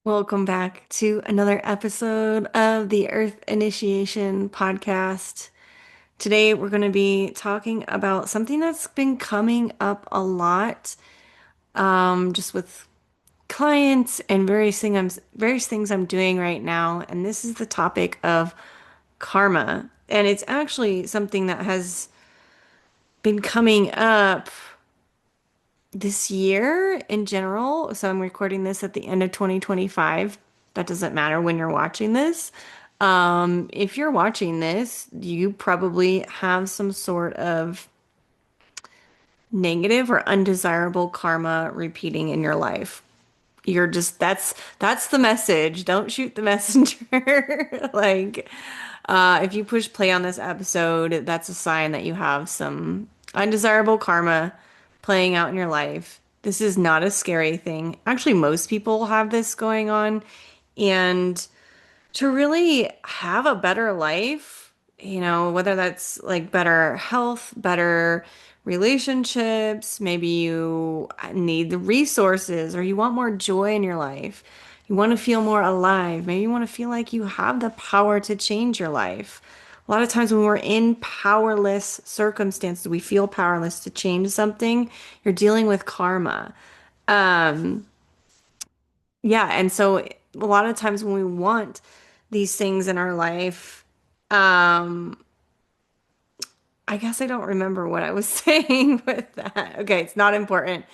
Welcome back to another episode of the Earth Initiation podcast. Today, we're going to be talking about something that's been coming up a lot, just with clients and various things I'm doing right now. And this is the topic of karma. And it's actually something that has been coming up this year in general. So I'm recording this at the end of 2025. That doesn't matter when you're watching this. If you're watching this, you probably have some sort of negative or undesirable karma repeating in your life. You're just that's the message. Don't shoot the messenger. If you push play on this episode, that's a sign that you have some undesirable karma playing out in your life. This is not a scary thing. Actually, most people have this going on. And to really have a better life, whether that's like better health, better relationships, maybe you need the resources or you want more joy in your life. You want to feel more alive. Maybe you want to feel like you have the power to change your life. A lot of times when we're in powerless circumstances, we feel powerless to change something. You're dealing with karma. Um, yeah, and so a lot of times when we want these things in our life, um, I guess I don't remember what I was saying with that. Okay, it's not important.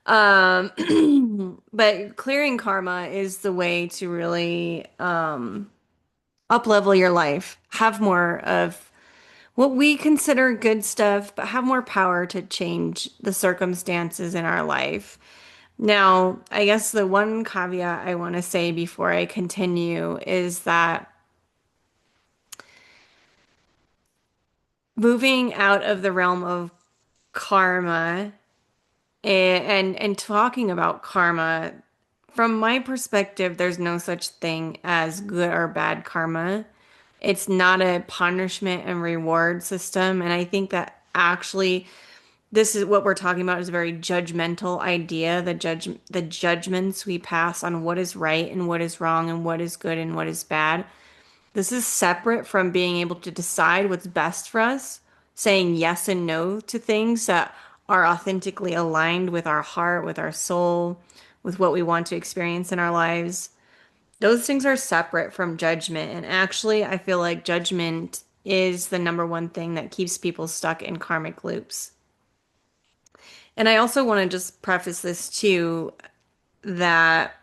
But clearing karma is the way to really up level your life, have more of what we consider good stuff, but have more power to change the circumstances in our life. Now, I guess the one caveat I want to say before I continue is that moving out of the realm of karma and talking about karma, from my perspective, there's no such thing as good or bad karma. It's not a punishment and reward system. And I think that actually this is what we're talking about is a very judgmental idea. The judgments we pass on what is right and what is wrong and what is good and what is bad. This is separate from being able to decide what's best for us, saying yes and no to things that are authentically aligned with our heart, with our soul, with what we want to experience in our lives. Those things are separate from judgment. And actually, I feel like judgment is the number one thing that keeps people stuck in karmic loops. And I also want to just preface this too that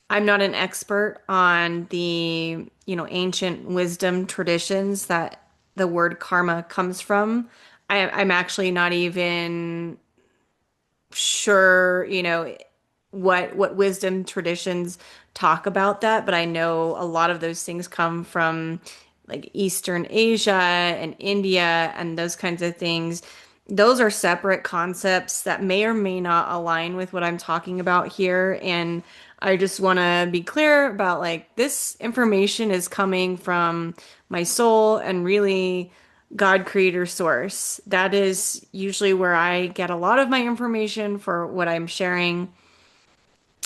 I'm not an expert on the, ancient wisdom traditions that the word karma comes from. I'm actually not even sure, what wisdom traditions talk about that, but I know a lot of those things come from like Eastern Asia and India and those kinds of things. Those are separate concepts that may or may not align with what I'm talking about here. And I just want to be clear about like this information is coming from my soul and really God creator source. That is usually where I get a lot of my information for what I'm sharing.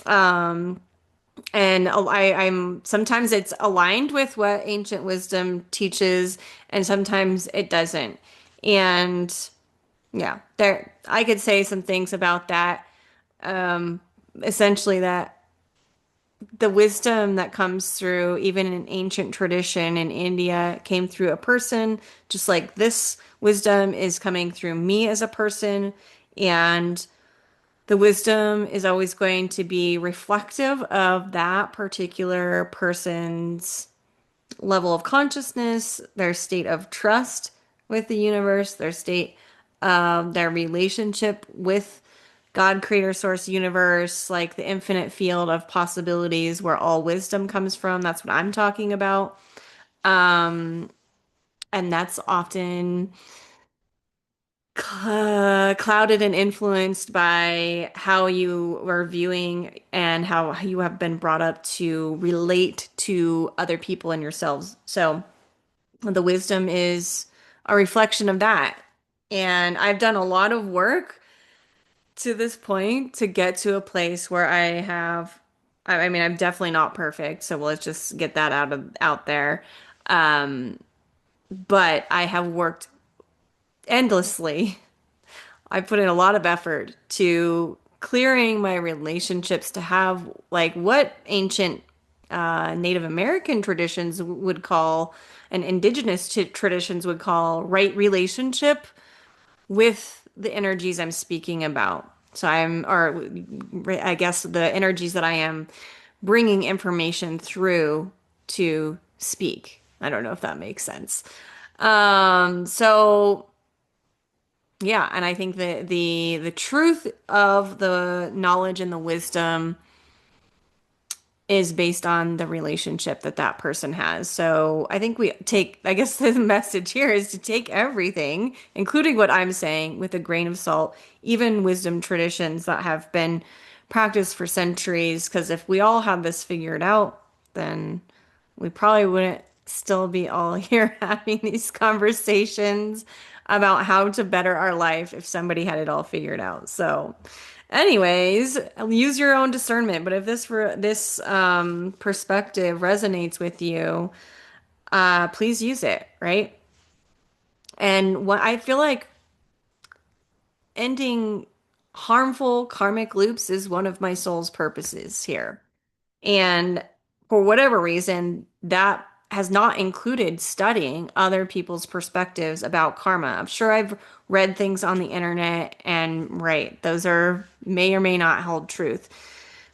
Um, and I'm sometimes it's aligned with what ancient wisdom teaches, and sometimes it doesn't. And yeah, there I could say some things about that. Um, Essentially that the wisdom that comes through, even in ancient tradition in India, came through a person, just like this wisdom is coming through me as a person. And the wisdom is always going to be reflective of that particular person's level of consciousness, their state of trust with the universe, their state of their relationship with God, creator, source, universe, like the infinite field of possibilities where all wisdom comes from. That's what I'm talking about. Um, and that's often clouded and influenced by how you were viewing and how you have been brought up to relate to other people and yourselves. So the wisdom is a reflection of that. And I've done a lot of work to this point to get to a place where I have I mean, I'm definitely not perfect, so let's just get that out there. Um, but I have worked endlessly. I put in a lot of effort to clearing my relationships to have like what ancient Native American traditions would call and indigenous traditions would call right relationship with the energies I'm speaking about. So or I guess the energies that I am bringing information through to speak. I don't know if that makes sense. So yeah, and I think that the truth of the knowledge and the wisdom is based on the relationship that that person has. So I think I guess the message here is to take everything, including what I'm saying, with a grain of salt, even wisdom traditions that have been practiced for centuries. Because if we all had this figured out, then we probably wouldn't still be all here having these conversations about how to better our life if somebody had it all figured out. So, anyways, use your own discernment. But if this perspective resonates with you, please use it, right? And what I feel like ending harmful karmic loops is one of my soul's purposes here. And for whatever reason, that has not included studying other people's perspectives about karma. I'm sure I've read things on the internet and right, those are may or may not hold truth.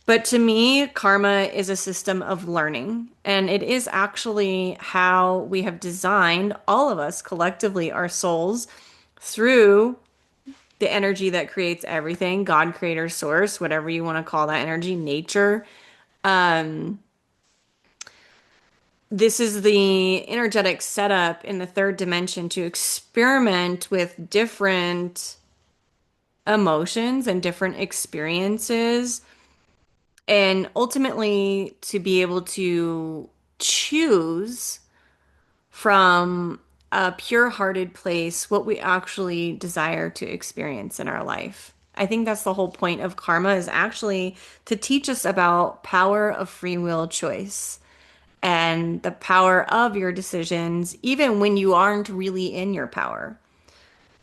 But to me, karma is a system of learning, and it is actually how we have designed all of us collectively, our souls, through the energy that creates everything, God, creator, source, whatever you want to call that energy, nature. Um, this is the energetic setup in the third dimension to experiment with different emotions and different experiences, and ultimately to be able to choose from a pure-hearted place what we actually desire to experience in our life. I think that's the whole point of karma is actually to teach us about power of free will choice and the power of your decisions, even when you aren't really in your power.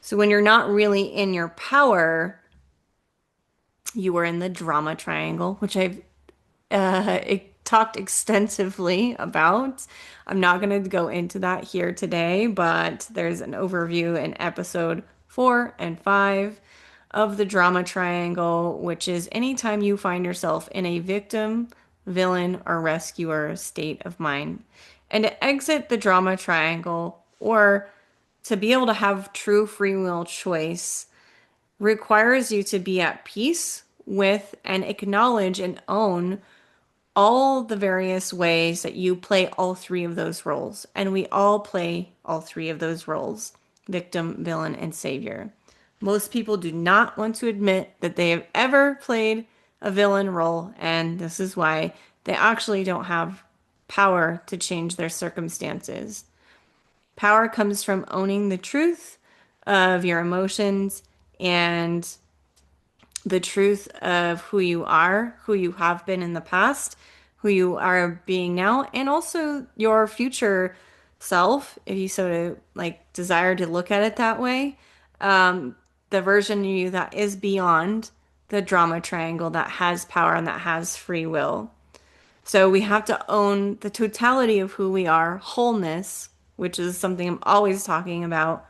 So, when you're not really in your power, you are in the drama triangle, which I've talked extensively about. I'm not going to go into that here today, but there's an overview in episode 4 and 5 of the drama triangle, which is anytime you find yourself in a victim, villain, or rescuer state of mind. And to exit the drama triangle or to be able to have true free will choice requires you to be at peace with and acknowledge and own all the various ways that you play all three of those roles. And we all play all three of those roles: victim, villain, and savior. Most people do not want to admit that they have ever played a villain role, and this is why they actually don't have power to change their circumstances. Power comes from owning the truth of your emotions and the truth of who you are, who you have been in the past, who you are being now, and also your future self, if you sort of like desire to look at it that way. The version of you that is beyond the drama triangle, that has power and that has free will. So we have to own the totality of who we are, wholeness, which is something I'm always talking about,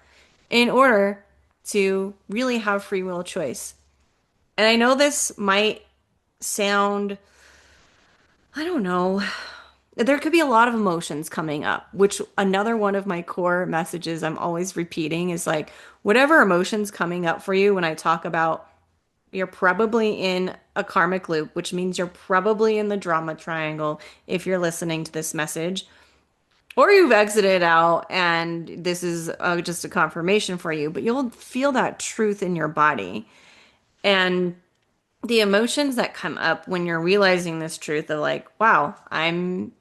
in order to really have free will choice. And I know this might sound, I don't know, there could be a lot of emotions coming up, which another one of my core messages I'm always repeating is like, whatever emotions coming up for you when I talk about you're probably in a karmic loop, which means you're probably in the drama triangle if you're listening to this message, or you've exited out and this is just a confirmation for you, but you'll feel that truth in your body. And the emotions that come up when you're realizing this truth of like, wow, I'm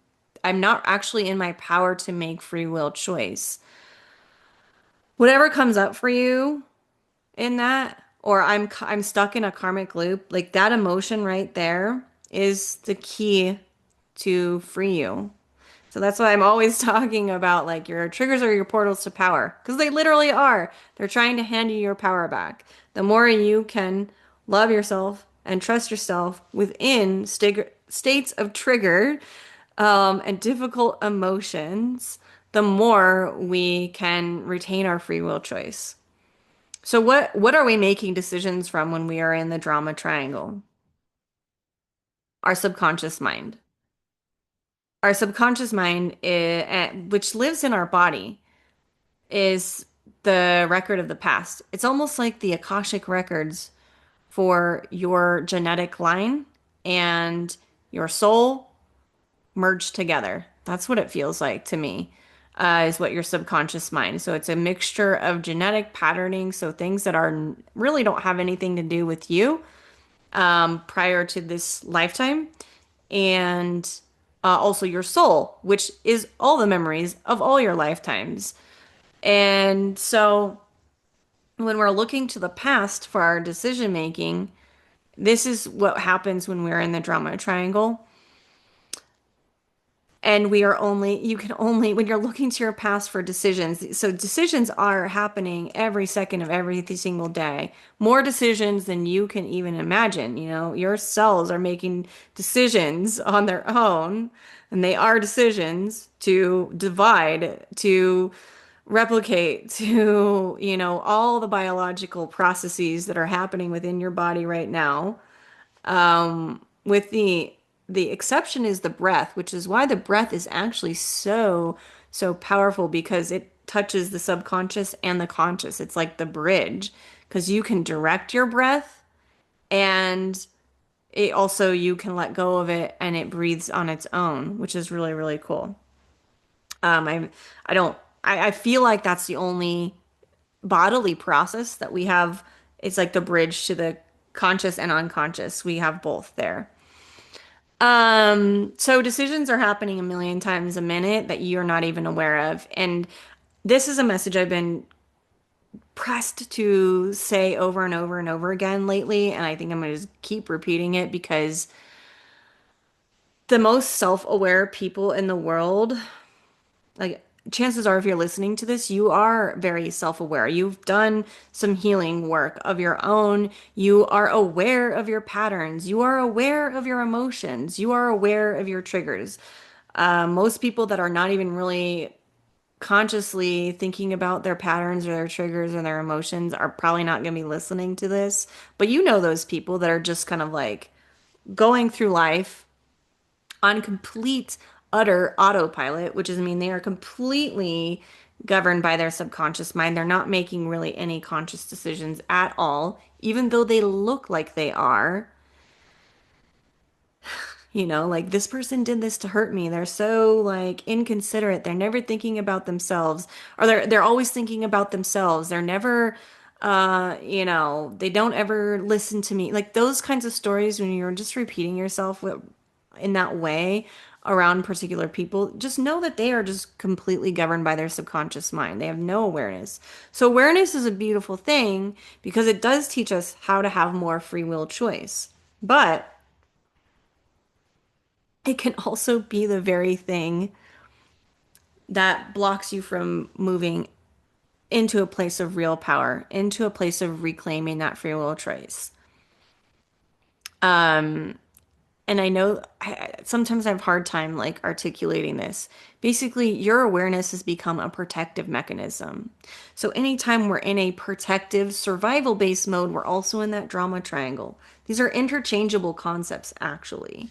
not actually in my power to make free will choice. Whatever comes up for you in that, or I'm stuck in a karmic loop, like that emotion right there is the key to free you. So that's why I'm always talking about like your triggers are your portals to power because they literally are. They're trying to hand you your power back. The more you can love yourself and trust yourself within states of trigger and difficult emotions, the more we can retain our free will choice. So what are we making decisions from when we are in the drama triangle? Our subconscious mind. Our subconscious mind, which lives in our body, is the record of the past. It's almost like the Akashic records for your genetic line and your soul merged together. That's what it feels like to me, is what your subconscious mind. So it's a mixture of genetic patterning, so things that are really don't have anything to do with you prior to this lifetime, and also your soul, which is all the memories of all your lifetimes. And so when we're looking to the past for our decision making, this is what happens when we're in the drama triangle. And we are only, you can only, when you're looking to your past for decisions, so decisions are happening every second of every single day. More decisions than you can even imagine. You know, your cells are making decisions on their own, and they are decisions to divide, to replicate, to, all the biological processes that are happening within your body right now. With the exception is the breath, which is why the breath is actually so powerful because it touches the subconscious and the conscious. It's like the bridge because you can direct your breath and it also you can let go of it and it breathes on its own, which is really, really cool. I don't I feel like that's the only bodily process that we have. It's like the bridge to the conscious and unconscious. We have both there. So decisions are happening a million times a minute that you're not even aware of. And this is a message I've been pressed to say over and over and over again lately. And I think I'm going to just keep repeating it because the most self-aware people in the world, like chances are if you're listening to this, you are very self-aware. You've done some healing work of your own. You are aware of your patterns. You are aware of your emotions. You are aware of your triggers. Most people that are not even really consciously thinking about their patterns or their triggers or their emotions are probably not going to be listening to this. But you know those people that are just kind of like going through life on complete, utter autopilot, which is, I mean, they are completely governed by their subconscious mind. They're not making really any conscious decisions at all, even though they look like they are. Like this person did this to hurt me. They're so like inconsiderate. They're never thinking about themselves, or they're always thinking about themselves. They're never they don't ever listen to me. Like those kinds of stories when you're just repeating yourself in that way around particular people, just know that they are just completely governed by their subconscious mind. They have no awareness. So awareness is a beautiful thing because it does teach us how to have more free will choice. But it can also be the very thing that blocks you from moving into a place of real power, into a place of reclaiming that free will choice. And I know sometimes I have a hard time like articulating this. Basically, your awareness has become a protective mechanism. So anytime we're in a protective survival-based mode, we're also in that drama triangle. These are interchangeable concepts, actually.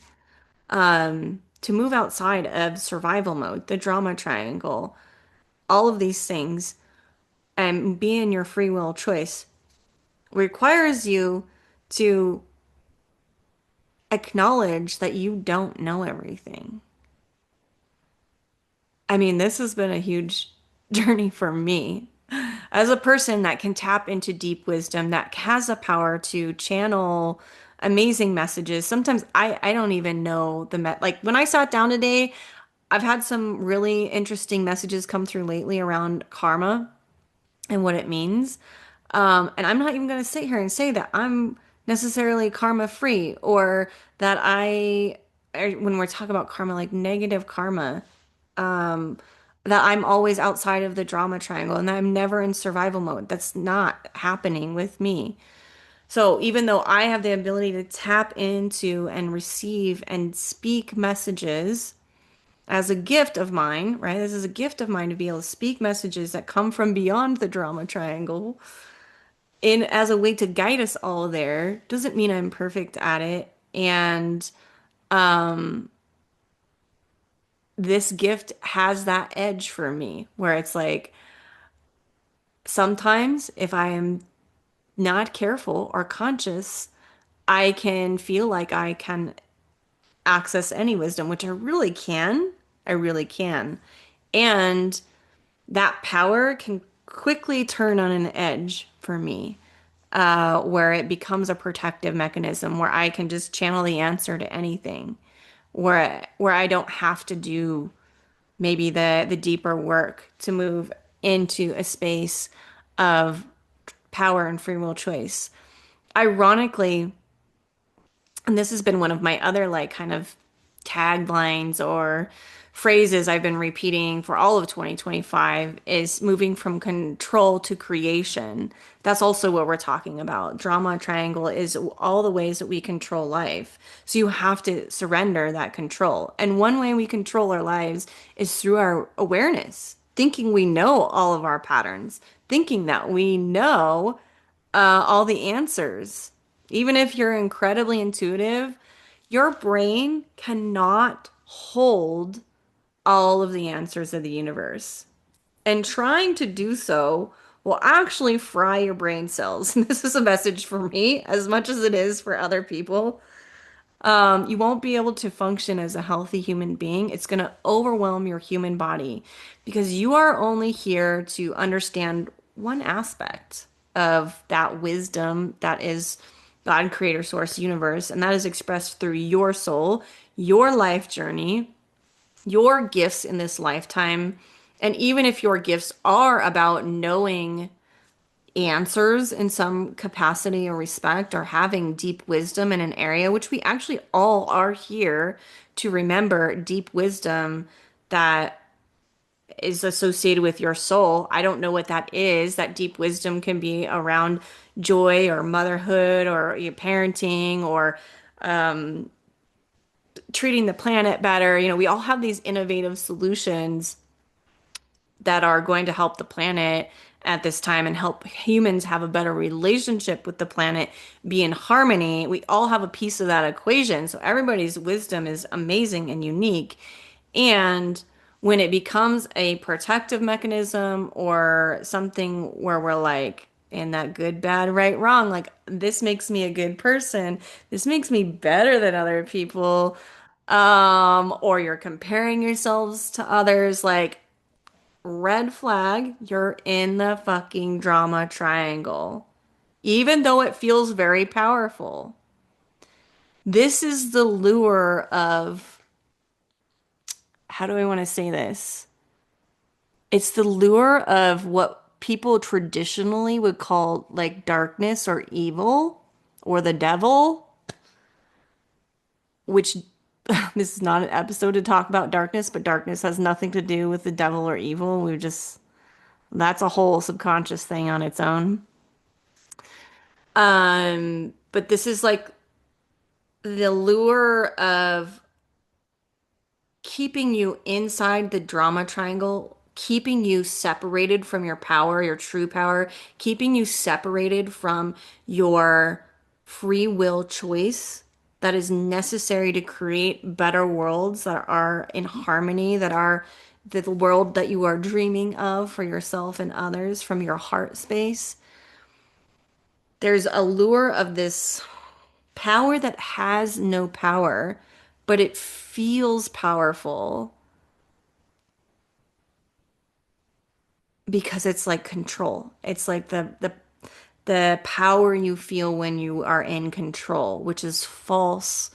To move outside of survival mode, the drama triangle, all of these things, and be in your free will choice requires you to acknowledge that you don't know everything. I mean, this has been a huge journey for me as a person that can tap into deep wisdom, that has the power to channel amazing messages. Sometimes I don't even know like when I sat down today, I've had some really interesting messages come through lately around karma and what it means. And I'm not even going to sit here and say that I'm necessarily karma free, or that when we're talking about karma, like negative karma, um, that I'm always outside of the drama triangle and that I'm never in survival mode. That's not happening with me. So even though I have the ability to tap into and receive and speak messages as a gift of mine, right? This is a gift of mine to be able to speak messages that come from beyond the drama triangle in as a way to guide us all there. Doesn't mean I'm perfect at it. And this gift has that edge for me where it's like sometimes if I am not careful or conscious, I can feel like I can access any wisdom, which I really can. I really can. And that power can quickly turn on an edge for me, where it becomes a protective mechanism where I can just channel the answer to anything, where I don't have to do maybe the deeper work to move into a space of power and free will choice. Ironically, and this has been one of my other like kind of taglines or phrases I've been repeating for all of 2025 is moving from control to creation. That's also what we're talking about. Drama triangle is all the ways that we control life. So you have to surrender that control. And one way we control our lives is through our awareness, thinking we know all of our patterns, thinking that we know all the answers. Even if you're incredibly intuitive, your brain cannot hold all of the answers of the universe. And trying to do so will actually fry your brain cells. And this is a message for me as much as it is for other people. You won't be able to function as a healthy human being. It's going to overwhelm your human body because you are only here to understand one aspect of that wisdom that is God, creator, source, universe, and that is expressed through your soul, your life journey, your gifts in this lifetime. And even if your gifts are about knowing answers in some capacity or respect or having deep wisdom in an area, which we actually all are here to remember deep wisdom that is associated with your soul. I don't know what that is. That deep wisdom can be around joy or motherhood or your parenting or treating the planet better. You know, we all have these innovative solutions that are going to help the planet at this time and help humans have a better relationship with the planet, be in harmony. We all have a piece of that equation. So everybody's wisdom is amazing and unique. And when it becomes a protective mechanism or something where we're like, in that good, bad, right, wrong, like this makes me a good person, this makes me better than other people, or you're comparing yourselves to others, like red flag, you're in the fucking drama triangle. Even though it feels very powerful. This is the lure of, how do I want to say this? It's the lure of what people traditionally would call like darkness or evil or the devil, which this is not an episode to talk about darkness, but darkness has nothing to do with the devil or evil. That's a whole subconscious thing on its own. But this is like the lure of keeping you inside the drama triangle, keeping you separated from your power, your true power, keeping you separated from your free will choice that is necessary to create better worlds that are in harmony, that are the world that you are dreaming of for yourself and others from your heart space. There's a lure of this power that has no power, but it feels powerful because it's like control. It's like the power you feel when you are in control, which is false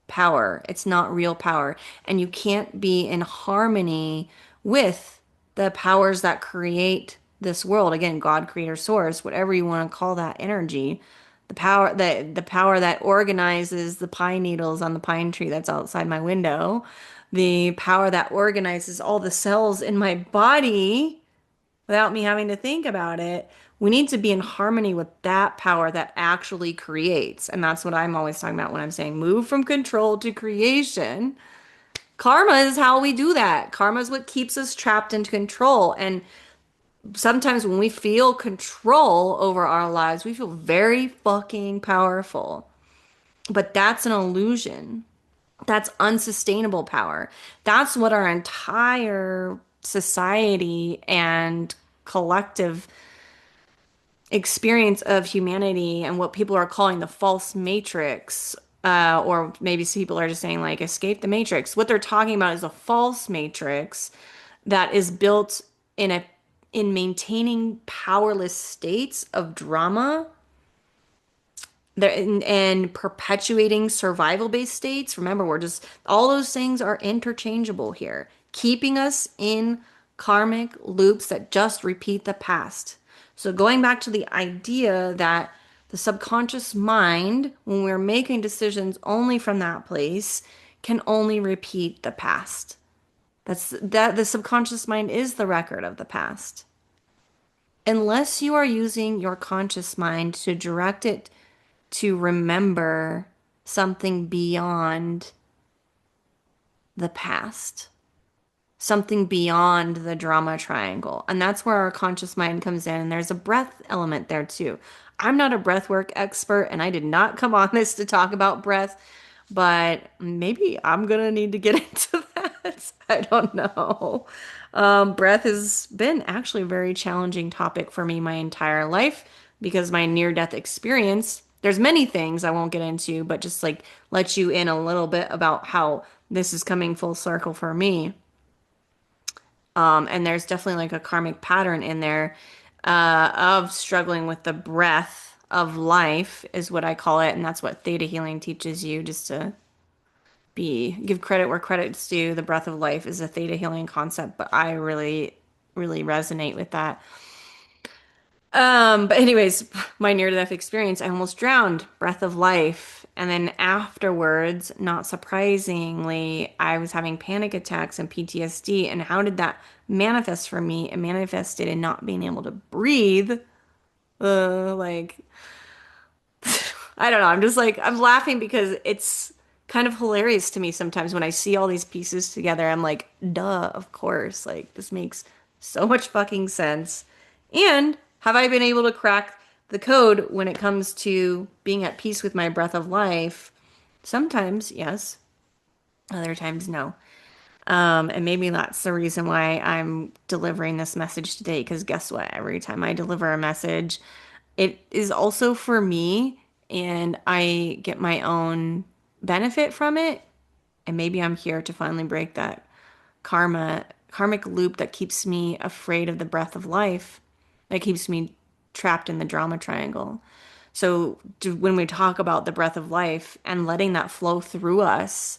power. It's not real power. And you can't be in harmony with the powers that create this world. Again, God, creator, source, whatever you want to call that energy, the power that organizes the pine needles on the pine tree that's outside my window, the power that organizes all the cells in my body without me having to think about it. We need to be in harmony with that power that actually creates. And that's what I'm always talking about when I'm saying move from control to creation. Karma is how we do that. Karma is what keeps us trapped into control. And sometimes when we feel control over our lives, we feel very fucking powerful. But that's an illusion. That's unsustainable power. That's what our entire society and collective experience of humanity and what people are calling the false matrix, or maybe some people are just saying like escape the matrix. What they're talking about is a false matrix that is built in a in maintaining powerless states of drama and perpetuating survival-based states. Remember, we're just all those things are interchangeable here, keeping us in karmic loops that just repeat the past. So going back to the idea that the subconscious mind, when we're making decisions only from that place, can only repeat the past. That the subconscious mind is the record of the past. Unless you are using your conscious mind to direct it to remember something beyond the past, something beyond the drama triangle. And that's where our conscious mind comes in. And there's a breath element there too. I'm not a breathwork expert, and I did not come on this to talk about breath, but maybe I'm gonna need to get into that. I don't know. Breath has been actually a very challenging topic for me my entire life because my near-death experience, there's many things I won't get into, but just like let you in a little bit about how this is coming full circle for me. And there's definitely like a karmic pattern in there of struggling with the breath of life, is what I call it. And that's what theta healing teaches you, just to give credit where credit's due. The breath of life is a theta healing concept, but I really, really resonate with that. But anyways, my near-death experience, I almost drowned, breath of life. And then afterwards, not surprisingly, I was having panic attacks and PTSD. And how did that manifest for me? It manifested in not being able to breathe. Like, I don't know. I'm just like, I'm laughing because it's kind of hilarious to me sometimes when I see all these pieces together. I'm like, duh, of course. Like, this makes so much fucking sense. And have I been able to crack the code when it comes to being at peace with my breath of life? Sometimes, yes. Other times, no. And maybe that's the reason why I'm delivering this message today, because guess what? Every time I deliver a message, it is also for me, and I get my own benefit from it. And maybe I'm here to finally break that karmic loop that keeps me afraid of the breath of life, that keeps me trapped in the drama triangle. So when we talk about the breath of life and letting that flow through us,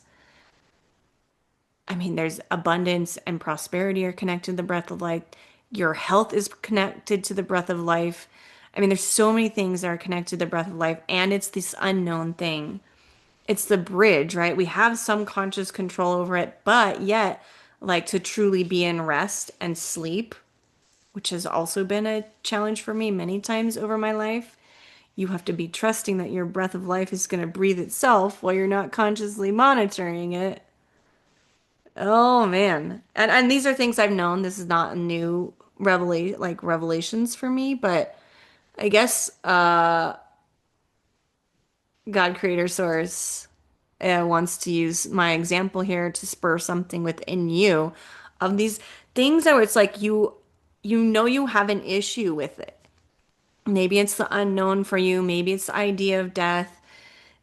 I mean, there's abundance and prosperity are connected to the breath of life. Your health is connected to the breath of life. I mean, there's so many things that are connected to the breath of life, and it's this unknown thing. It's the bridge, right? We have some conscious control over it, but yet, like to truly be in rest and sleep, which has also been a challenge for me many times over my life. You have to be trusting that your breath of life is going to breathe itself while you're not consciously monitoring it. Oh man. And these are things I've known. This is not a new revelations for me, but I guess God creator source wants to use my example here to spur something within you of these things that it's like you know you have an issue with it. Maybe it's the unknown for you, maybe it's the idea of death.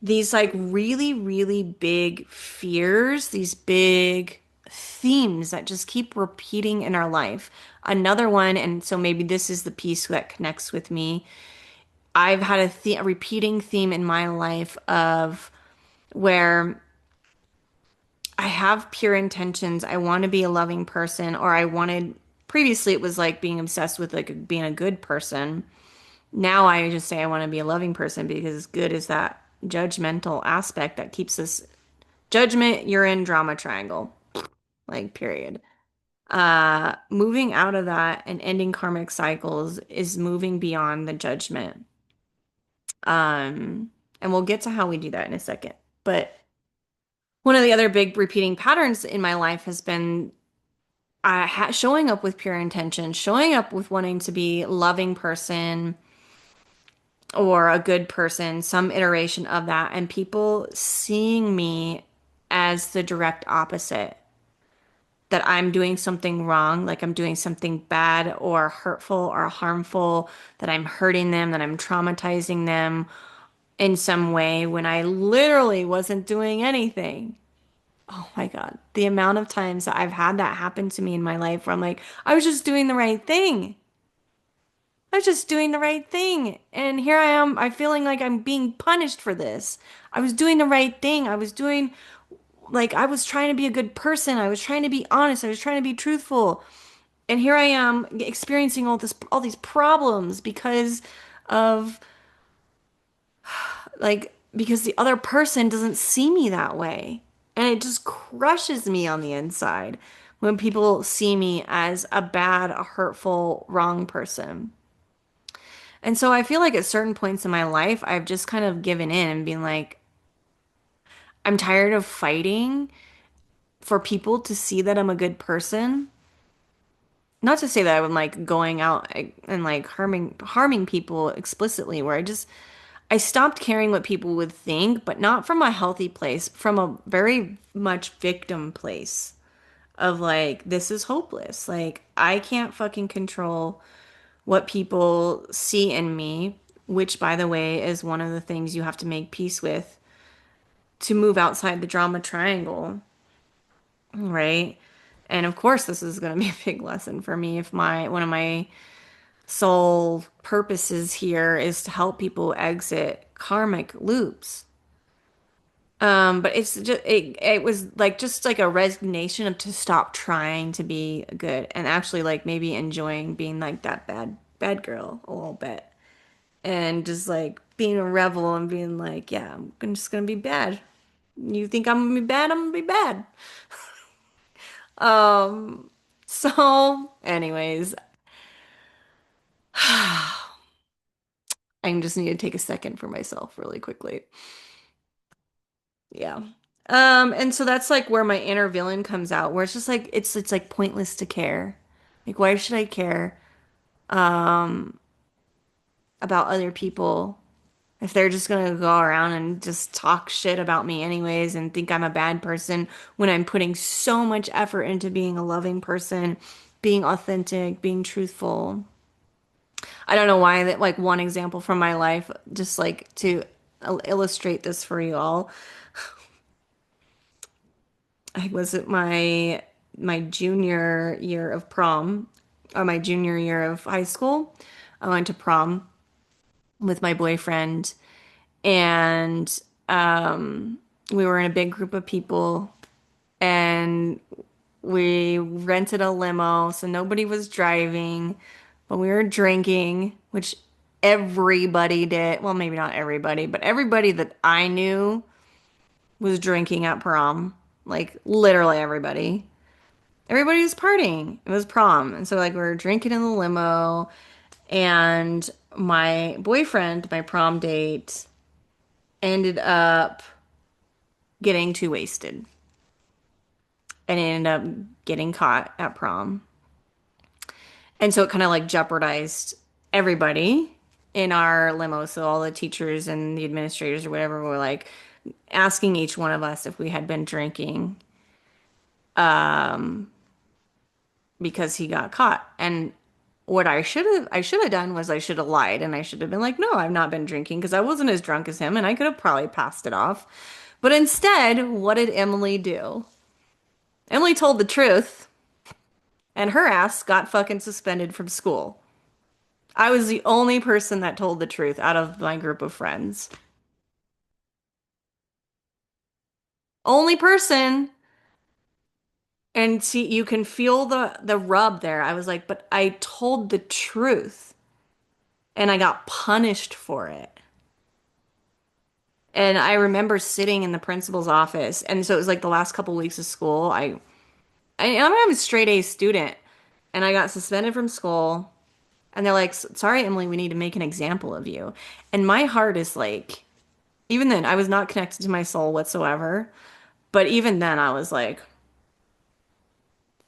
These like really, really big fears, these big themes that just keep repeating in our life. Another one, and so maybe this is the piece that connects with me. I've had a repeating theme in my life of where I have pure intentions. I want to be a loving person, or I wanted previously it was like being obsessed with like being a good person. Now I just say I want to be a loving person because good is that judgmental aspect that keeps us judgment, you're in drama triangle, like period. Moving out of that and ending karmic cycles is moving beyond the judgment. And we'll get to how we do that in a second. But one of the other big repeating patterns in my life has been showing up with pure intention, showing up with wanting to be a loving person or a good person, some iteration of that, and people seeing me as the direct opposite, that I'm doing something wrong, like I'm doing something bad or hurtful or harmful, that I'm hurting them, that I'm traumatizing them in some way when I literally wasn't doing anything. Oh my God. The amount of times that I've had that happen to me in my life where I'm like, I was just doing the right thing. I was just doing the right thing. And here I am, I'm feeling like I'm being punished for this. I was doing the right thing. I was trying to be a good person. I was trying to be honest. I was trying to be truthful. And here I am experiencing all these problems of because the other person doesn't see me that way. And it just crushes me on the inside when people see me as a bad, a hurtful, wrong person. And so I feel like at certain points in my life, I've just kind of given in and been like, I'm tired of fighting for people to see that I'm a good person. Not to say that I'm like going out and like harming people explicitly, where I stopped caring what people would think, but not from a healthy place, from a very much victim place of like, this is hopeless. Like, I can't fucking control what people see in me, which, by the way, is one of the things you have to make peace with to move outside the drama triangle, right? And of course, this is going to be a big lesson for me if one of my sole purposes here is to help people exit karmic loops. But it was like just like a resignation of to stop trying to be good and actually like maybe enjoying being like that bad girl a little bit and just like being a rebel and being like, yeah, I'm just gonna be bad. You think I'm gonna be bad? I'm gonna be bad. So anyways, I just need to take a second for myself really quickly. Yeah. And so that's like where my inner villain comes out, where it's just like it's like pointless to care. Like why should I care about other people if they're just gonna go around and just talk shit about me anyways and think I'm a bad person when I'm putting so much effort into being a loving person, being authentic, being truthful. I don't know why that like one example from my life, just like to illustrate this for you all. I was at my junior year of prom, or my junior year of high school. I went to prom with my boyfriend, and we were in a big group of people, and we rented a limo, so nobody was driving, but we were drinking, which everybody did. Well, maybe not everybody, but everybody that I knew was drinking at prom. Like literally everybody. Everybody was partying. It was prom. And so like we were drinking in the limo and my boyfriend, my prom date, ended up getting too wasted and ended up getting caught at prom. And so it kind of like jeopardized everybody in our limo. So all the teachers and the administrators or whatever were like asking each one of us if we had been drinking because he got caught. And what I should have done was I should have lied and I should have been like, no, I've not been drinking because I wasn't as drunk as him and I could have probably passed it off. But instead, what did Emily do? Emily told the truth and her ass got fucking suspended from school. I was the only person that told the truth out of my group of friends. Only person. And see, you can feel the rub there. I was like, but I told the truth. and I got punished for it. And I remember sitting in the principal's office, and so it was like the last couple weeks of school. I'm a straight A student, and I got suspended from school. And they're like, "Sorry, Emily, we need to make an example of you." And my heart is like, even then, I was not connected to my soul whatsoever. But even then, I was like,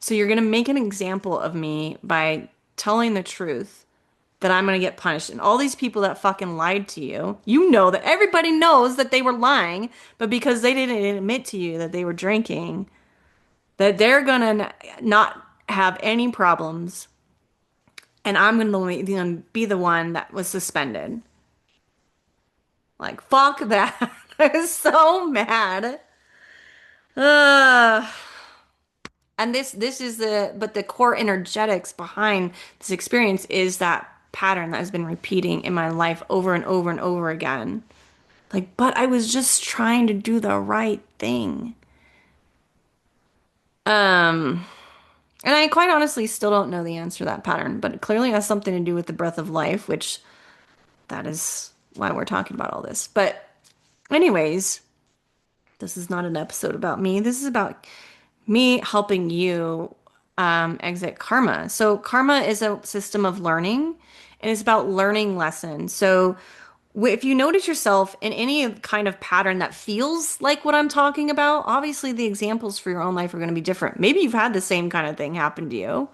"So you're gonna make an example of me by telling the truth that I'm gonna get punished?" And all these people that fucking lied to you, you know that everybody knows that they were lying, but because they didn't admit to you that they were drinking, that they're gonna not have any problems, and I'm gonna be the one that was suspended. Like, fuck that. I was so mad. Ugh. And this is the core energetics behind this experience is that pattern that has been repeating in my life over and over and over again. Like, but I was just trying to do the right thing. Um, and I quite honestly still don't know the answer to that pattern, but it clearly has something to do with the breath of life, which that is why we're talking about all this. But anyways, this is not an episode about me. This is about me helping you exit karma. So, karma is a system of learning and it's about learning lessons. So, if you notice yourself in any kind of pattern that feels like what I'm talking about, obviously the examples for your own life are going to be different. Maybe you've had the same kind of thing happen to you,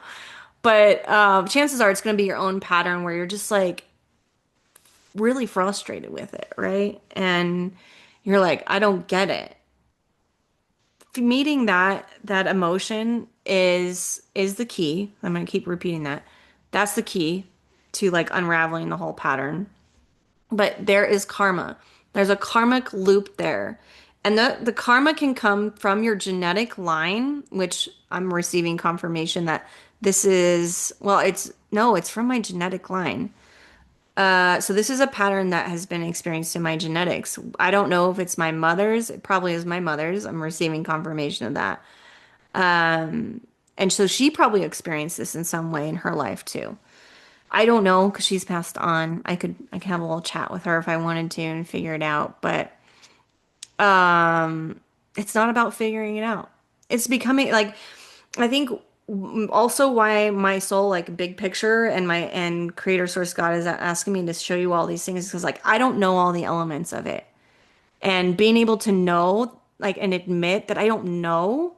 but chances are it's going to be your own pattern where you're just like really frustrated with it, right? And you're like, I don't get it. Meeting that emotion is the key. I'm going to keep repeating that. That's the key to like unraveling the whole pattern. But there is karma. There's a karmic loop there. And the karma can come from your genetic line, which I'm receiving confirmation that this is, well, it's no, it's from my genetic line. So this is a pattern that has been experienced in my genetics. I don't know if it's my mother's. It probably is my mother's. I'm receiving confirmation of that. And so she probably experienced this in some way in her life too. I don't know because she's passed on. I could have a little chat with her if I wanted to and figure it out, but it's not about figuring it out. It's becoming like I think also why my soul like big picture and creator source God is asking me to show you all these things because like I don't know all the elements of it. And being able to know like and admit that I don't know,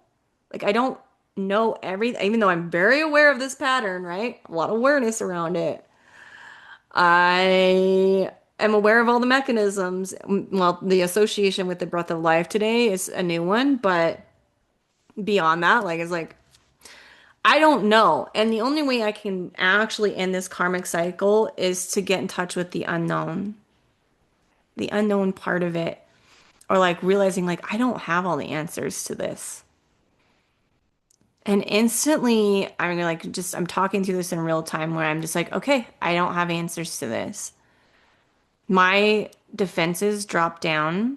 like I don't know everything, even though I'm very aware of this pattern, right? A lot of awareness around it. I am aware of all the mechanisms. Well, the association with the breath of life today is a new one, but beyond that, like it's like I don't know. And the only way I can actually end this karmic cycle is to get in touch with the unknown part of it, or like realizing like I don't have all the answers to this. And instantly, I'm like, just, I'm talking through this in real time where I'm just like, okay, I don't have answers to this. My defenses drop down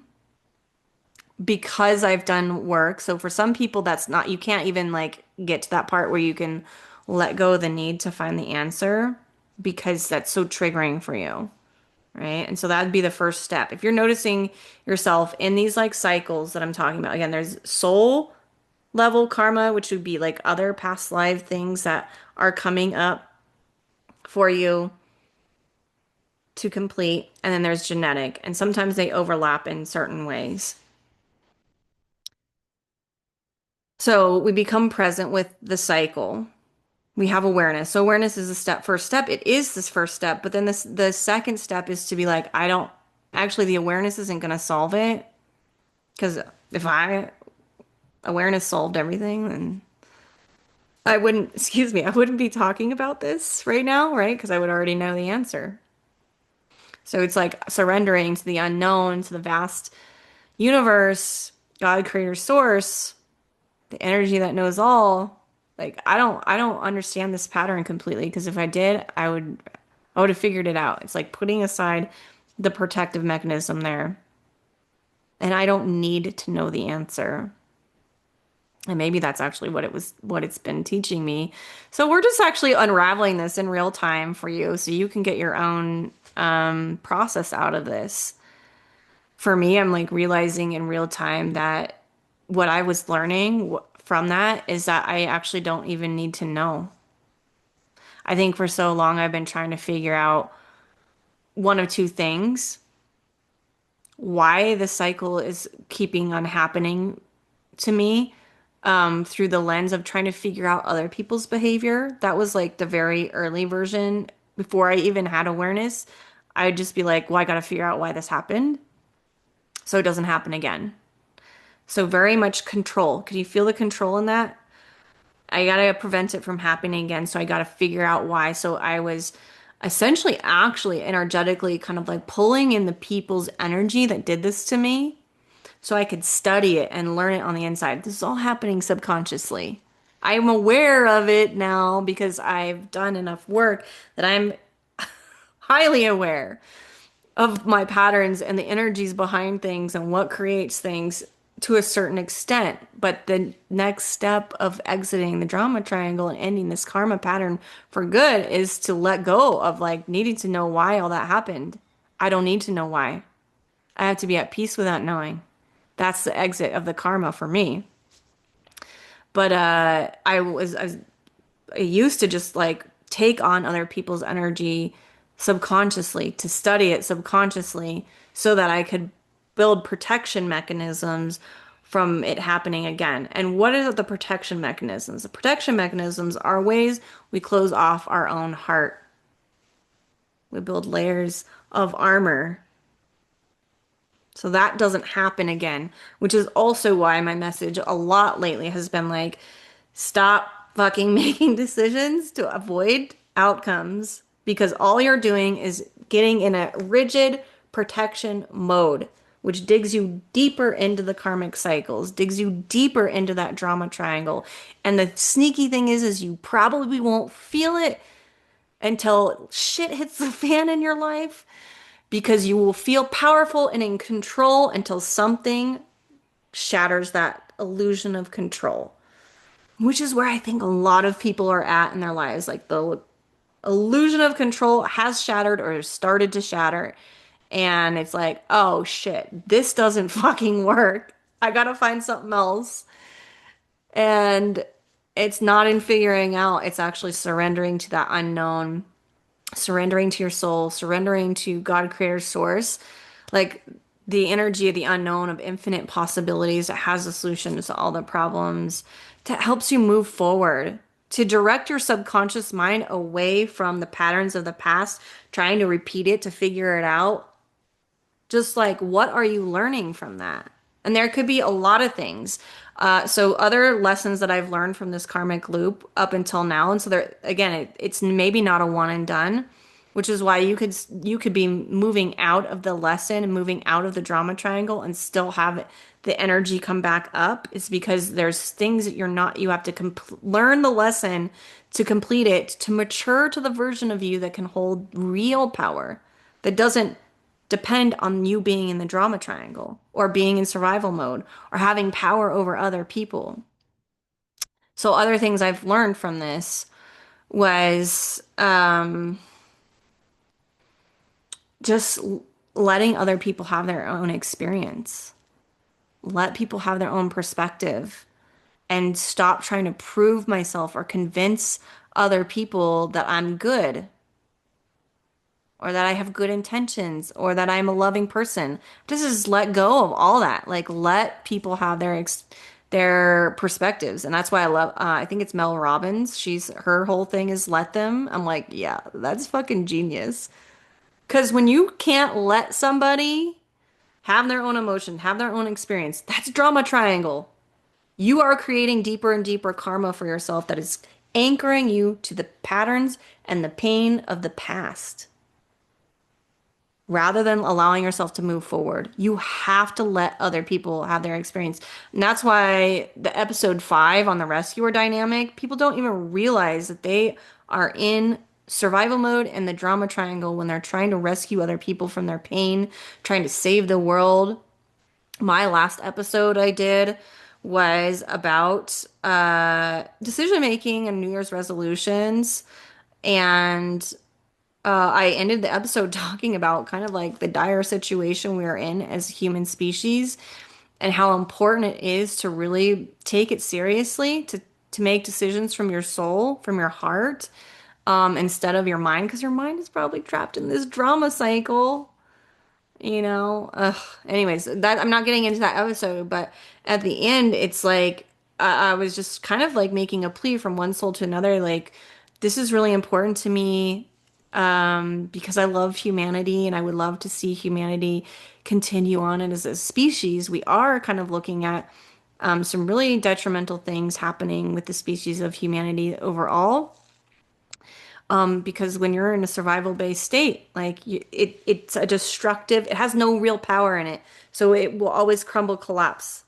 because I've done work. So for some people, that's not, you can't even like get to that part where you can let go of the need to find the answer because that's so triggering for you. Right. And so that'd be the first step. If you're noticing yourself in these like cycles that I'm talking about, again, there's soul level karma, which would be like other past life things that are coming up for you to complete. And then there's genetic, and sometimes they overlap in certain ways. So we become present with the cycle. We have awareness. So awareness is the first step. It is this first step, but then the second step is to be like, I don't actually, the awareness isn't going to solve it because if I awareness solved everything, then I wouldn't, excuse me, I wouldn't be talking about this right now, right? Because I would already know the answer. So it's like surrendering to the unknown, to the vast universe, God, creator, source, the energy that knows all. Like I don't understand this pattern completely because if I did, I would have figured it out. It's like putting aside the protective mechanism there. And I don't need to know the answer. And maybe that's actually what it's been teaching me. So we're just actually unraveling this in real time for you so you can get your own process out of this. For me, I'm like realizing in real time that what I was learning from that is that I actually don't even need to know. I think for so long I've been trying to figure out one of two things: why the cycle is keeping on happening to me, through the lens of trying to figure out other people's behavior. That was like the very early version before I even had awareness. I'd just be like, well, I got to figure out why this happened so it doesn't happen again. So very much control. Could you feel the control in that? I got to prevent it from happening again. So I got to figure out why. So I was essentially actually energetically kind of like pulling in the people's energy that did this to me so I could study it and learn it on the inside. This is all happening subconsciously. I'm aware of it now because I've done enough work that I'm highly aware of my patterns and the energies behind things and what creates things to a certain extent. But the next step of exiting the drama triangle and ending this karma pattern for good is to let go of like needing to know why all that happened. I don't need to know why. I have to be at peace without knowing. That's the exit of the karma for me. But I used to just like take on other people's energy subconsciously, to study it subconsciously so that I could build protection mechanisms from it happening again. And what are the protection mechanisms? The protection mechanisms are ways we close off our own heart. We build layers of armor so that doesn't happen again, which is also why my message a lot lately has been like, stop fucking making decisions to avoid outcomes because all you're doing is getting in a rigid protection mode, which digs you deeper into the karmic cycles, digs you deeper into that drama triangle. And the sneaky thing is you probably won't feel it until shit hits the fan in your life because you will feel powerful and in control until something shatters that illusion of control, which is where I think a lot of people are at in their lives. Like the illusion of control has shattered or started to shatter. And it's like, oh shit, this doesn't fucking work. I gotta find something else. And it's not in figuring out, it's actually surrendering to that unknown, surrendering to your soul, surrendering to God, creator, source, like the energy of the unknown of infinite possibilities that has the solutions to all the problems, that helps you move forward, to direct your subconscious mind away from the patterns of the past, trying to repeat it to figure it out. Just like, what are you learning from that? And there could be a lot of things. So other lessons that I've learned from this karmic loop up until now, and so there again, it's maybe not a one and done, which is why you could be moving out of the lesson and moving out of the drama triangle and still have the energy come back up. It's because there's things that you have to learn the lesson to complete it, to mature to the version of you that can hold real power, that doesn't depend on you being in the drama triangle or being in survival mode or having power over other people. So other things I've learned from this was just letting other people have their own experience. Let people have their own perspective and stop trying to prove myself or convince other people that I'm good or that I have good intentions or that I'm a loving person. Just let go of all that. Like let people have their perspectives. And that's why I love I think it's Mel Robbins. Her whole thing is let them. I'm like, yeah, that's fucking genius. Because when you can't let somebody have their own emotion, have their own experience, that's drama triangle. You are creating deeper and deeper karma for yourself that is anchoring you to the patterns and the pain of the past rather than allowing yourself to move forward. You have to let other people have their experience. And that's why the episode 5 on the rescuer dynamic, people don't even realize that they are in survival mode and the drama triangle when they're trying to rescue other people from their pain, trying to save the world. My last episode I did was about decision making and New Year's resolutions. And I ended the episode talking about kind of like the dire situation we are in as a human species and how important it is to really take it seriously, to make decisions from your soul, from your heart, instead of your mind, because your mind is probably trapped in this drama cycle. Ugh. Anyways, that I'm not getting into that episode, but at the end, it's like I was just kind of like making a plea from one soul to another, like this is really important to me, because I love humanity and I would love to see humanity continue on. And as a species, we are kind of looking at some really detrimental things happening with the species of humanity overall. Because when you're in a survival-based state, like it's a destructive, it has no real power in it. So it will always crumble, collapse.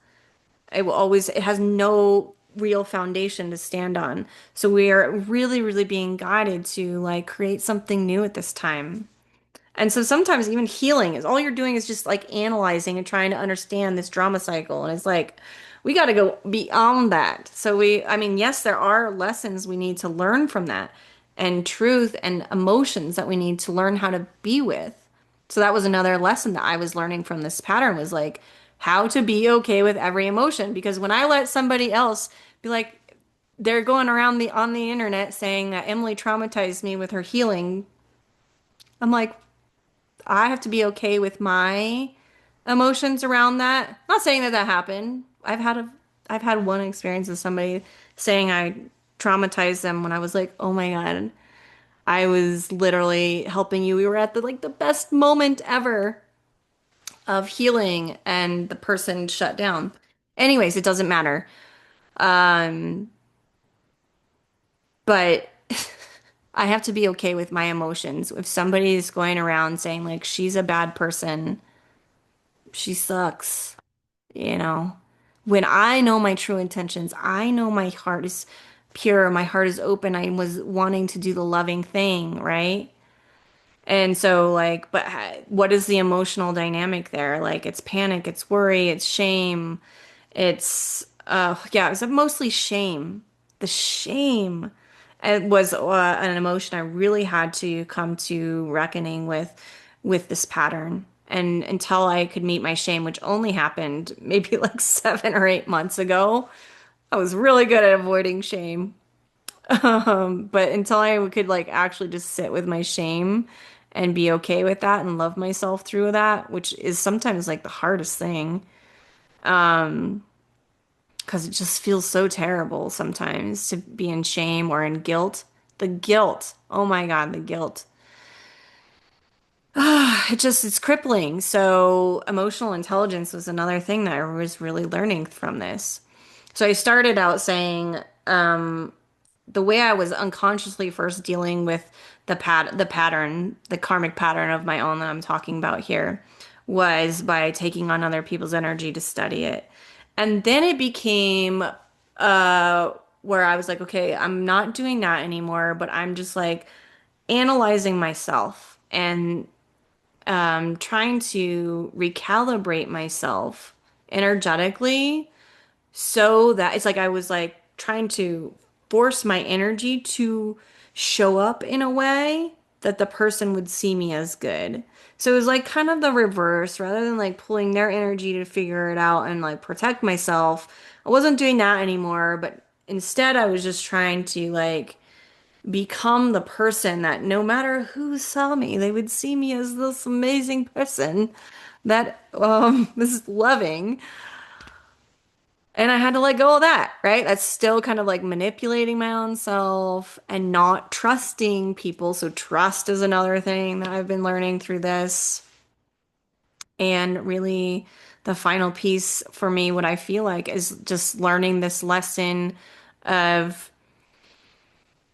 It has no real foundation to stand on. So we are really, really being guided to like create something new at this time. And so sometimes even healing is all you're doing is just like analyzing and trying to understand this drama cycle. And it's like, we got to go beyond that. I mean, yes, there are lessons we need to learn from that and truth and emotions that we need to learn how to be with. So that was another lesson that I was learning from this pattern was like how to be okay with every emotion. Because when I let somebody else be like, they're going around on the internet saying that Emily traumatized me with her healing, I'm like, I have to be okay with my emotions around that. Not saying that that happened. I've had one experience with somebody saying I traumatized them when I was like, "Oh my God, I was literally helping you. We were at the like the best moment ever of healing and the person shut down." Anyways, it doesn't matter. Um, but I have to be okay with my emotions. If somebody is going around saying like she's a bad person, she sucks. You know, when I know my true intentions, I know my heart is pure, my heart is open. I was wanting to do the loving thing, right? And so, like, but what is the emotional dynamic there? Like, it's panic, it's worry, it's shame, yeah, it's mostly shame. The shame it was an emotion I really had to come to reckoning with this pattern. And until I could meet my shame, which only happened maybe like 7 or 8 months ago, I was really good at avoiding shame. But until I could like actually just sit with my shame and be okay with that and love myself through that, which is sometimes like the hardest thing. Because it just feels so terrible sometimes to be in shame or in guilt. The guilt. Oh my God, the guilt. It's crippling. So emotional intelligence was another thing that I was really learning from this. So I started out saying, the way I was unconsciously first dealing with the pattern, the karmic pattern of my own that I'm talking about here, was by taking on other people's energy to study it. And then it became where I was like, okay, I'm not doing that anymore, but I'm just like analyzing myself and trying to recalibrate myself energetically so that it's like I was like trying to force my energy to show up in a way that the person would see me as good. So it was like kind of the reverse rather than like pulling their energy to figure it out and like protect myself. I wasn't doing that anymore, but instead I was just trying to like become the person that no matter who saw me, they would see me as this amazing person that this is loving. And I had to let go of that, right? That's still kind of like manipulating my own self and not trusting people. So, trust is another thing that I've been learning through this. And really, the final piece for me, what I feel like is just learning this lesson of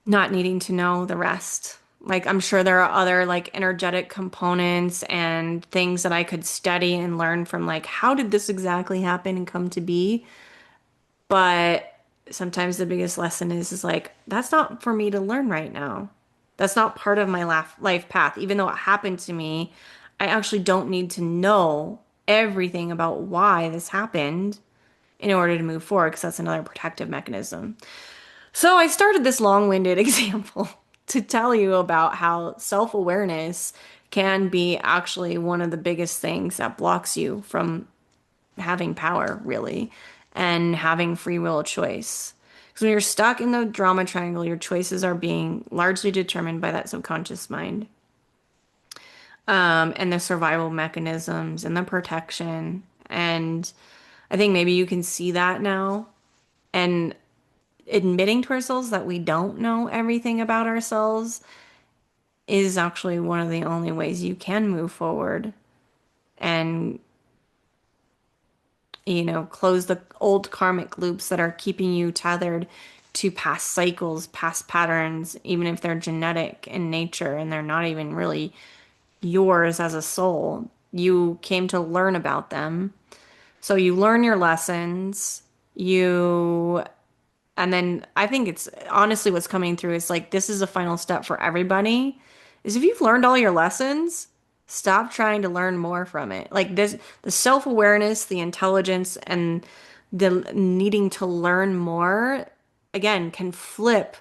not needing to know the rest. Like, I'm sure there are other like energetic components and things that I could study and learn from, like, how did this exactly happen and come to be? But sometimes the biggest lesson is like, that's not for me to learn right now. That's not part of my life path. Even though it happened to me, I actually don't need to know everything about why this happened in order to move forward because that's another protective mechanism. So I started this long-winded example to tell you about how self-awareness can be actually one of the biggest things that blocks you from having power, really, and having free will choice. Because when you're stuck in the drama triangle, your choices are being largely determined by that subconscious mind, and the survival mechanisms and the protection. And I think maybe you can see that now. And admitting to ourselves that we don't know everything about ourselves is actually one of the only ways you can move forward and, close the old karmic loops that are keeping you tethered to past cycles, past patterns, even if they're genetic in nature and they're not even really yours as a soul. You came to learn about them. So you learn your lessons. You And then I think it's honestly what's coming through is like this is a final step for everybody. Is if you've learned all your lessons, stop trying to learn more from it. Like this, the self-awareness, the intelligence, and the needing to learn more, again, can flip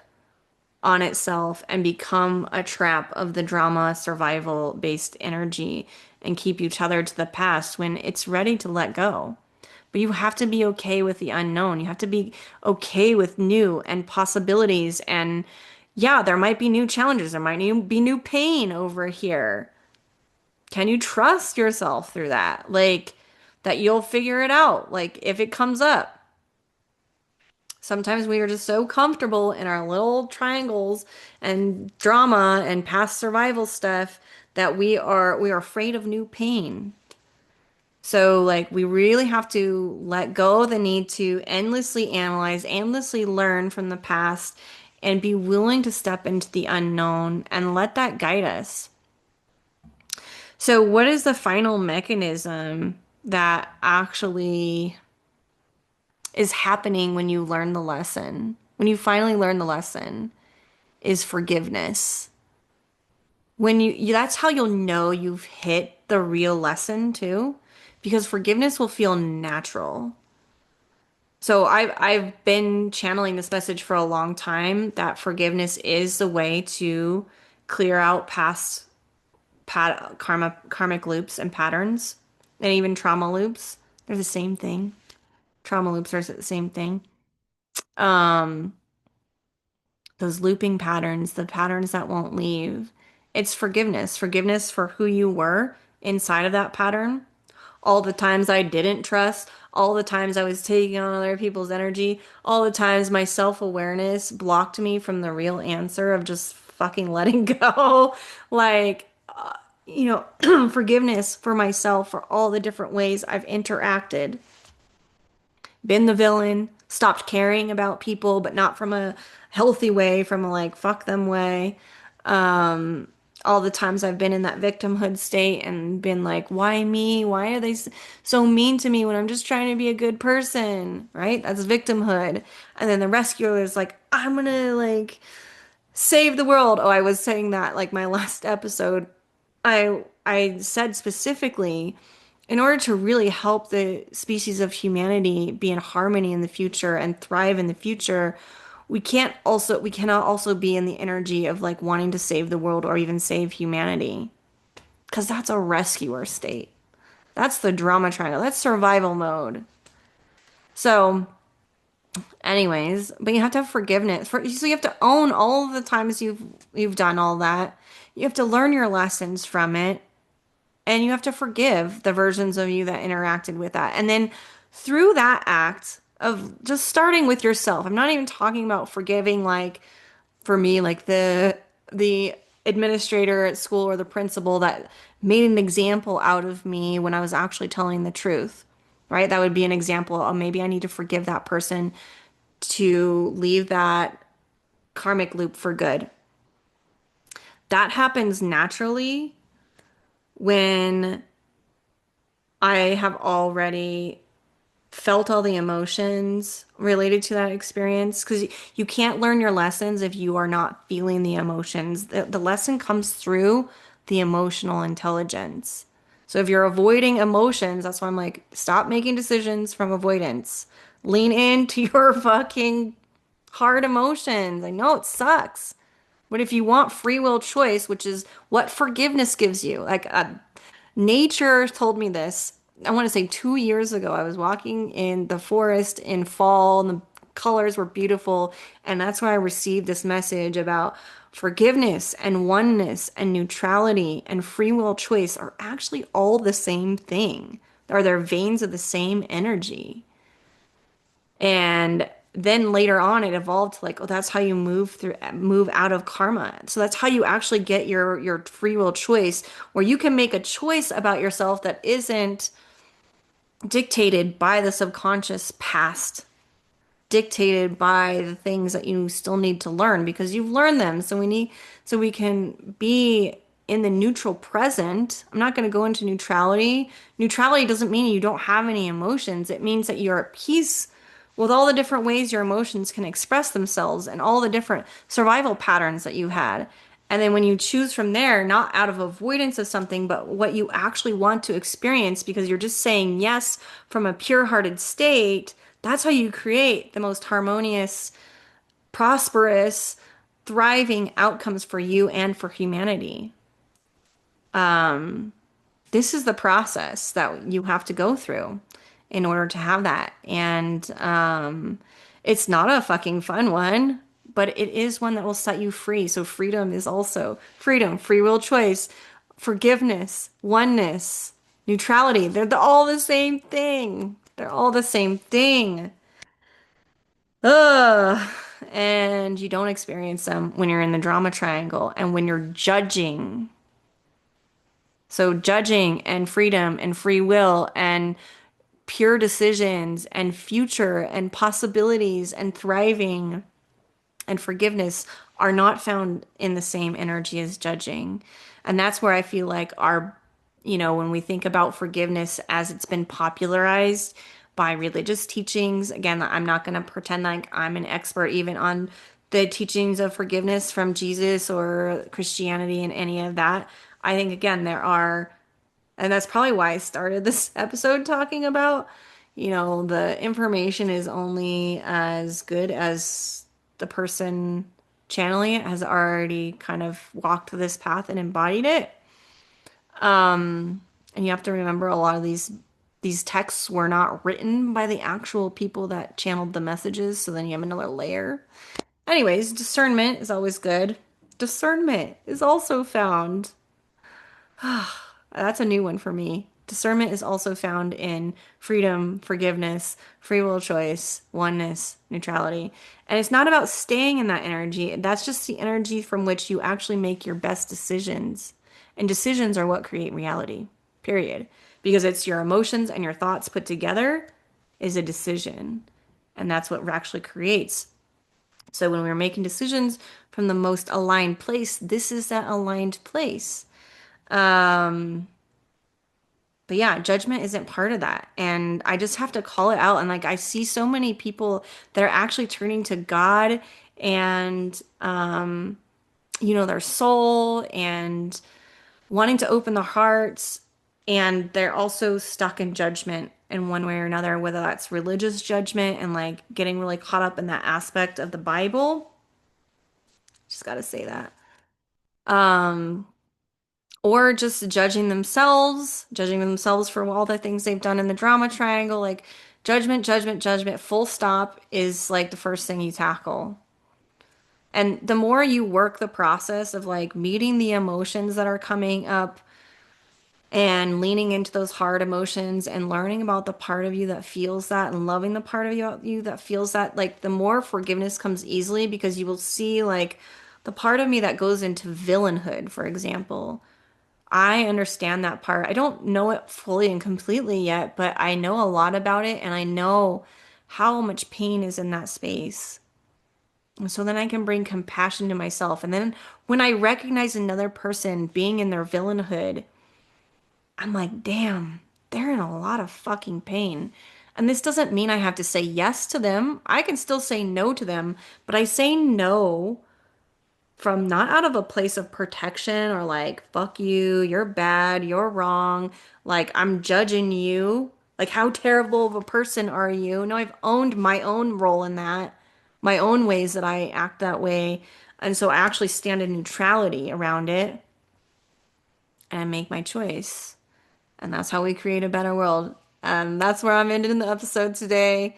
on itself and become a trap of the drama survival based energy and keep you tethered to the past when it's ready to let go. But you have to be okay with the unknown. You have to be okay with new and possibilities. And yeah, there might be new challenges. There might be new pain over here. Can you trust yourself through that? Like, that you'll figure it out. Like, if it comes up. Sometimes we are just so comfortable in our little triangles and drama and past survival stuff that we are afraid of new pain. So, like, we really have to let go of the need to endlessly analyze, endlessly learn from the past, and be willing to step into the unknown and let that guide us. So, what is the final mechanism that actually is happening when you learn the lesson? When you finally learn the lesson, is forgiveness. That's how you'll know you've hit the real lesson too, because forgiveness will feel natural. So I've been channeling this message for a long time that forgiveness is the way to clear out past karmic loops and patterns, and even trauma loops. They're the same thing. Trauma loops are the same thing. Um, those looping patterns, the patterns that won't leave. It's forgiveness, forgiveness for who you were inside of that pattern. All the times I didn't trust, all the times I was taking on other people's energy, all the times my self-awareness blocked me from the real answer of just fucking letting go. Like, forgiveness for myself for all the different ways I've interacted, been the villain, stopped caring about people, but not from a healthy way, from a like fuck them way. Um, all the times I've been in that victimhood state and been like, why me? Why are they so mean to me when I'm just trying to be a good person? Right? That's victimhood. And then the rescuer is like, I'm gonna like save the world. Oh, I was saying that like my last episode. I said specifically, in order to really help the species of humanity be in harmony in the future and thrive in the future, we cannot also be in the energy of like wanting to save the world or even save humanity. Because that's a rescuer state. That's the drama triangle. That's survival mode. So, anyways, but you have to have forgiveness. So you have to own all of the times you've done all that. You have to learn your lessons from it. And you have to forgive the versions of you that interacted with that. And then through that act of just starting with yourself, I'm not even talking about forgiving like for me, like the administrator at school or the principal that made an example out of me when I was actually telling the truth, right? That would be an example. Oh, maybe I need to forgive that person to leave that karmic loop for good. That happens naturally when I have already felt all the emotions related to that experience because you can't learn your lessons if you are not feeling the emotions. The lesson comes through the emotional intelligence. So if you're avoiding emotions, that's why I'm like, stop making decisions from avoidance. Lean into your fucking hard emotions. I know it sucks. But if you want free will choice, which is what forgiveness gives you, nature told me this. I want to say 2 years ago, I was walking in the forest in fall and the colors were beautiful. And that's where I received this message about forgiveness and oneness and neutrality and free will choice are actually all the same thing. Are they're veins of the same energy. And then later on, it evolved to like, oh, that's how you move out of karma. So that's how you actually get your free will choice, where you can make a choice about yourself that isn't dictated by the subconscious past, dictated by the things that you still need to learn because you've learned them. So we can be in the neutral present. I'm not going to go into neutrality. Neutrality doesn't mean you don't have any emotions. It means that you're at peace with all the different ways your emotions can express themselves and all the different survival patterns that you had. And then when you choose from there, not out of avoidance of something, but what you actually want to experience because you're just saying yes from a pure-hearted state, that's how you create the most harmonious, prosperous, thriving outcomes for you and for humanity. This is the process that you have to go through in order to have that. And it's not a fucking fun one, but it is one that will set you free. So freedom is also freedom, free will choice, forgiveness, oneness, neutrality. They're all the same thing. They're all the same thing. Ugh. And you don't experience them when you're in the drama triangle and when you're judging. So judging and freedom and free will and pure decisions and future and possibilities and thriving and forgiveness are not found in the same energy as judging. And that's where I feel like when we think about forgiveness as it's been popularized by religious teachings, again, I'm not going to pretend like I'm an expert even on the teachings of forgiveness from Jesus or Christianity and any of that. I think, again, and that's probably why I started this episode talking about, the information is only as good as the person channeling it has already kind of walked this path and embodied it. And you have to remember a lot of these texts were not written by the actual people that channeled the messages, so then you have another layer. Anyways, discernment is always good. Discernment is also found. That's a new one for me. Discernment is also found in freedom, forgiveness, free will choice, oneness, neutrality. And it's not about staying in that energy. That's just the energy from which you actually make your best decisions. And decisions are what create reality, period. Because it's your emotions and your thoughts put together is a decision. And that's what actually creates. So when we're making decisions from the most aligned place, this is that aligned place. Um, but yeah, judgment isn't part of that. And I just have to call it out. And like I see so many people that are actually turning to God and their soul and wanting to open their hearts. And they're also stuck in judgment in one way or another, whether that's religious judgment and like getting really caught up in that aspect of the Bible. Just gotta say that. Um, or just judging themselves for all the things they've done in the drama triangle. Like judgment, judgment, judgment, full stop is like the first thing you tackle. And the more you work the process of like meeting the emotions that are coming up and leaning into those hard emotions and learning about the part of you that feels that and loving the part of you that feels that, like the more forgiveness comes easily because you will see like the part of me that goes into villainhood, for example. I understand that part. I don't know it fully and completely yet, but I know a lot about it and I know how much pain is in that space. And so then I can bring compassion to myself. And then when I recognize another person being in their villainhood, I'm like, damn, they're in a lot of fucking pain. And this doesn't mean I have to say yes to them. I can still say no to them, but I say no from not out of a place of protection or like, fuck you, you're bad, you're wrong, like I'm judging you. Like, how terrible of a person are you? No, I've owned my own role in that, my own ways that I act that way. And so I actually stand in neutrality around it and make my choice. And that's how we create a better world. And that's where I'm ending the episode today.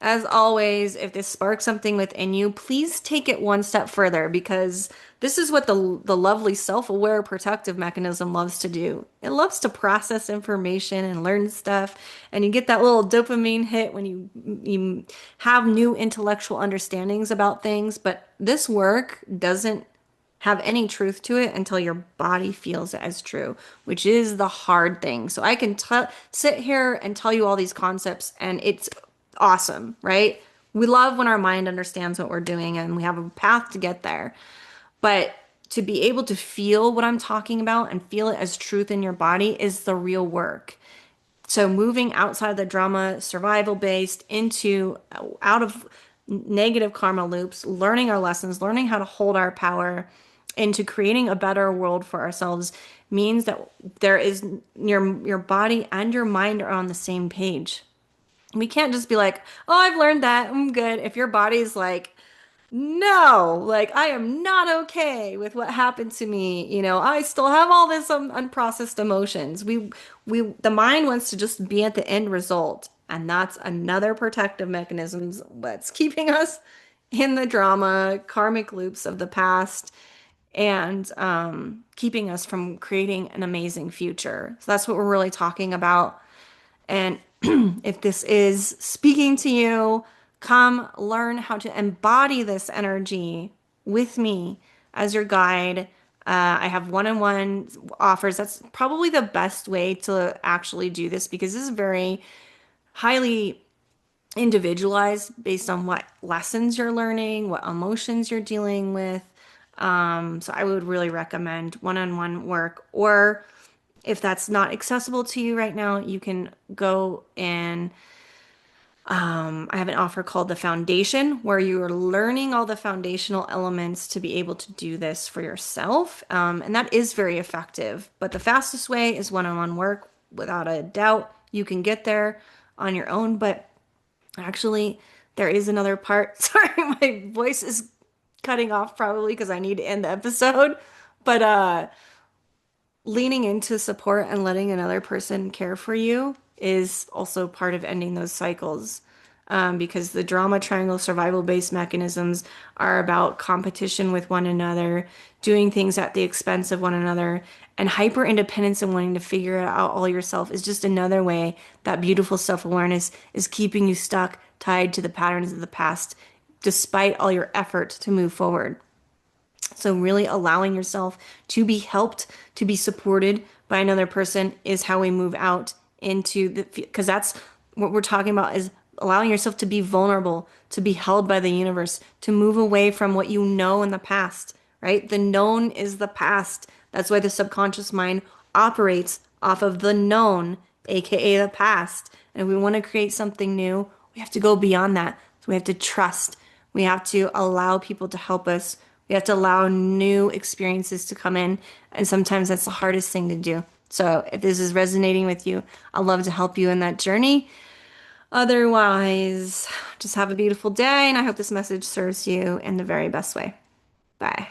As always, if this sparks something within you, please take it one step further because this is what the lovely self-aware protective mechanism loves to do. It loves to process information and learn stuff, and you get that little dopamine hit when you have new intellectual understandings about things, but this work doesn't have any truth to it until your body feels it as true, which is the hard thing. So I can sit here and tell you all these concepts, and it's awesome, right? We love when our mind understands what we're doing and we have a path to get there. But to be able to feel what I'm talking about and feel it as truth in your body is the real work. So moving outside the drama, survival based into out of negative karma loops, learning our lessons, learning how to hold our power into creating a better world for ourselves means that there is your body and your mind are on the same page. We can't just be like, "Oh, I've learned that. I'm good." If your body's like, no, like I am not okay with what happened to me. I still have all this unprocessed emotions. The mind wants to just be at the end result, and that's another protective mechanism that's keeping us in the drama, karmic loops of the past, and keeping us from creating an amazing future. So that's what we're really talking about. And if this is speaking to you, come learn how to embody this energy with me as your guide. I have one-on-one offers. That's probably the best way to actually do this because this is very highly individualized based on what lessons you're learning, what emotions you're dealing with. So I would really recommend one-on-one work, or if that's not accessible to you right now, you can go and I have an offer called the Foundation, where you are learning all the foundational elements to be able to do this for yourself. And that is very effective. But the fastest way is one-on-one work, without a doubt. You can get there on your own. But actually, there is another part. Sorry, my voice is cutting off probably because I need to end the episode. But leaning into support and letting another person care for you is also part of ending those cycles. Because the drama triangle survival based mechanisms are about competition with one another, doing things at the expense of one another, and hyper independence and wanting to figure it out all yourself is just another way that beautiful self awareness is keeping you stuck, tied to the patterns of the past, despite all your effort to move forward. So really allowing yourself to be helped, to be supported by another person is how we move out into because that's what we're talking about is allowing yourself to be vulnerable, to be held by the universe, to move away from what you know in the past, right? The known is the past. That's why the subconscious mind operates off of the known, aka the past. And if we want to create something new, we have to go beyond that. So we have to trust. We have to allow people to help us. We have to allow new experiences to come in. And sometimes that's the hardest thing to do. So if this is resonating with you, I'd love to help you in that journey. Otherwise, just have a beautiful day. And I hope this message serves you in the very best way. Bye.